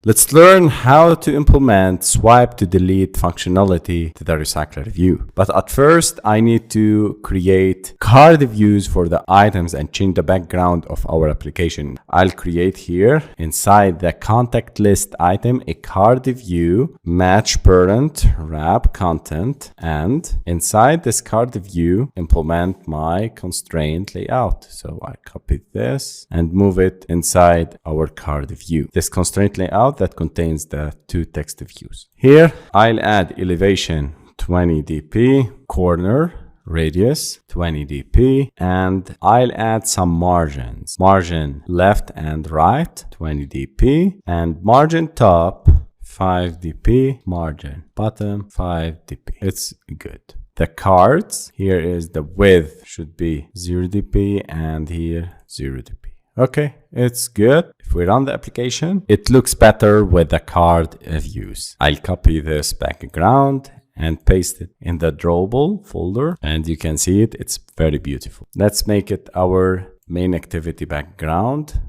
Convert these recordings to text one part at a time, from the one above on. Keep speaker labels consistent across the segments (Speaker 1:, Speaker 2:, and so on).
Speaker 1: Let's learn how to implement swipe to delete functionality to the Recycler view. But at first, I need to create card views for the items and change the background of our application. I'll create here inside the contact list item a card view, match parent, wrap content, and inside this card view, implement my constraint layout. So I copy this and move it inside our card view. This constraint layout that contains the two text views. Here, I'll add elevation 20 dp, corner, radius 20 dp, and I'll add some margins. Margin left and right 20 dp, and margin top 5 dp, margin bottom 5 dp. It's good. The cards, here is the width should be 0 dp and here 0 dp. Okay, it's good. If we run the application, it looks better with the card views. I'll copy this background and paste it in the drawable folder, and you can see it. It's very beautiful. Let's make it our main activity background.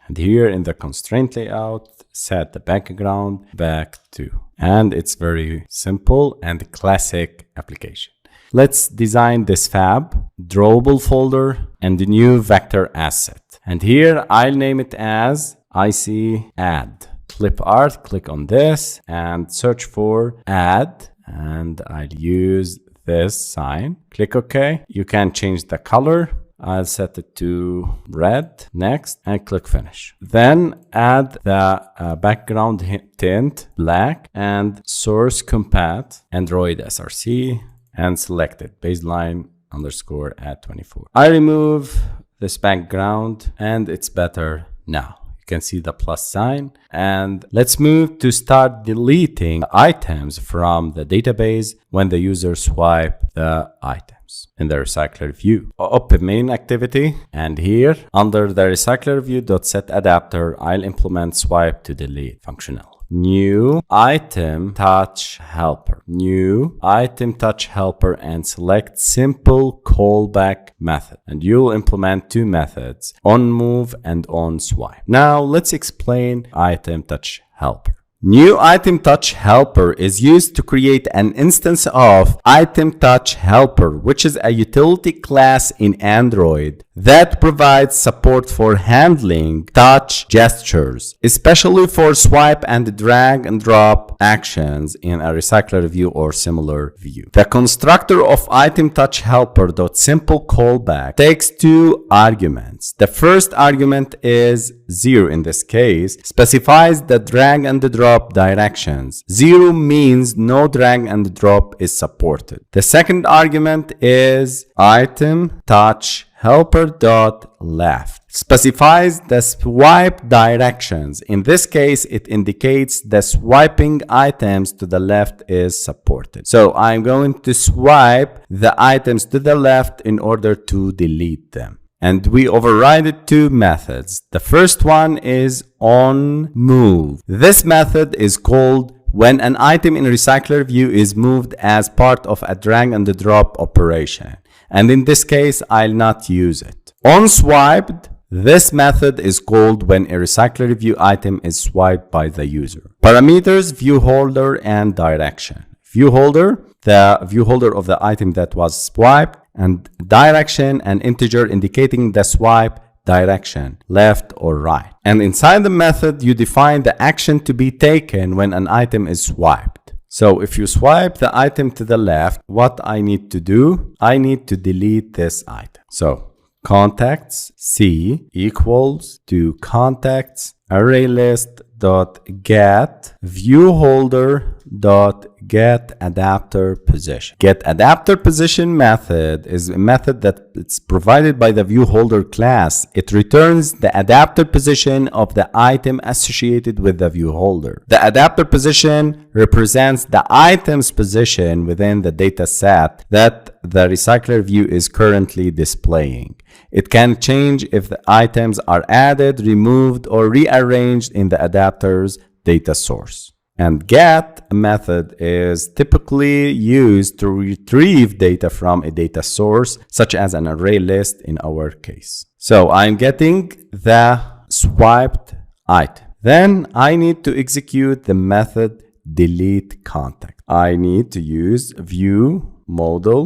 Speaker 1: And here in the constraint layout, set the background back to. And it's very simple and classic application. Let's design this fab, drawable folder, and a new vector asset. And here I'll name it as IC add. Clip art, click on this and search for add. And I'll use this sign. Click OK. You can change the color. I'll set it to red. Next, and click finish. Then add the background tint black and source compat Android SRC. And select it, baseline underscore at 24. I remove this background and it's better now. You can see the plus sign, and let's move to start deleting items from the database when the user swipe the items in the Recycler view. Open main activity, and here under the RecyclerView.setAdapter, I'll implement swipe to delete functionality. New ItemTouchHelper. New ItemTouchHelper and select simple callback method. And you'll implement two methods, onMove and onSwipe. Now let's explain ItemTouchHelper. New ItemTouchHelper is used to create an instance of ItemTouchHelper, which is a utility class in Android that provides support for handling touch gestures, especially for swipe and drag and drop actions in a Recycler view or similar view. The constructor of ItemTouchHelper.simpleCallback takes two arguments. The first argument is 0 in this case, specifies the drag and the drop directions. 0 means no drag and drop is supported. The second argument is ItemTouchHelper.left, specifies the swipe directions. In this case, it indicates the swiping items to the left is supported. So I'm going to swipe the items to the left in order to delete them. And we override two methods. The first one is onMove. This method is called when an item in Recycler view is moved as part of a drag and drop operation. And in this case, I'll not use it. OnSwiped, this method is called when a Recycler view item is swiped by the user. Parameters, ViewHolder, and direction. ViewHolder, the ViewHolder of the item that was swiped, and direction, an integer indicating the swipe direction, left or right. And inside the method, you define the action to be taken when an item is swiped. So if you swipe the item to the left, what I need to do? I need to delete this item. So contacts C equals to contacts array list dot get ViewHolder dot get adapter position. Get adapter position method is a method that it's provided by the ViewHolder class. It returns the adapter position of the item associated with the ViewHolder. The adapter position represents the item's position within the data set that the Recycler view is currently displaying. It can change if the items are added, removed, or rearranged in the adapter's data source. And get method is typically used to retrieve data from a data source, such as an array list in our case. So I'm getting the swiped item. Then I need to execute the method delete contact. I need to use view model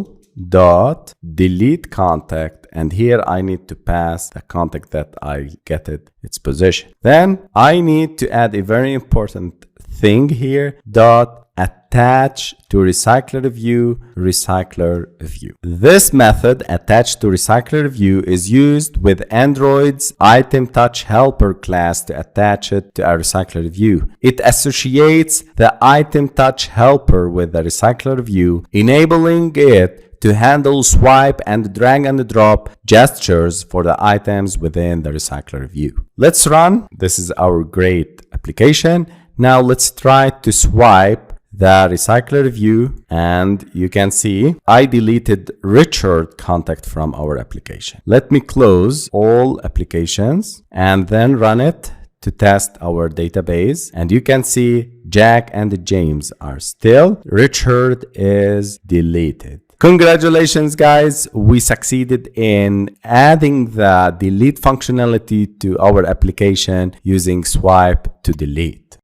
Speaker 1: dot delete contact, and here I need to pass the contact that I get its position. Then I need to add a very important thing here, dot attach to RecyclerView RecyclerView. This method attached to RecyclerView is used with Android's ItemTouchHelper class to attach it to a RecyclerView. It associates the ItemTouchHelper with the RecyclerView, enabling it to handle swipe and drag and drop gestures for the items within the RecyclerView. Let's run. This is our great application. Now let's try to swipe the RecyclerView, and you can see I deleted Richard contact from our application. Let me close all applications and then run it to test our database, and you can see Jack and James are still. Richard is deleted. Congratulations guys, we succeeded in adding the delete functionality to our application using swipe to delete.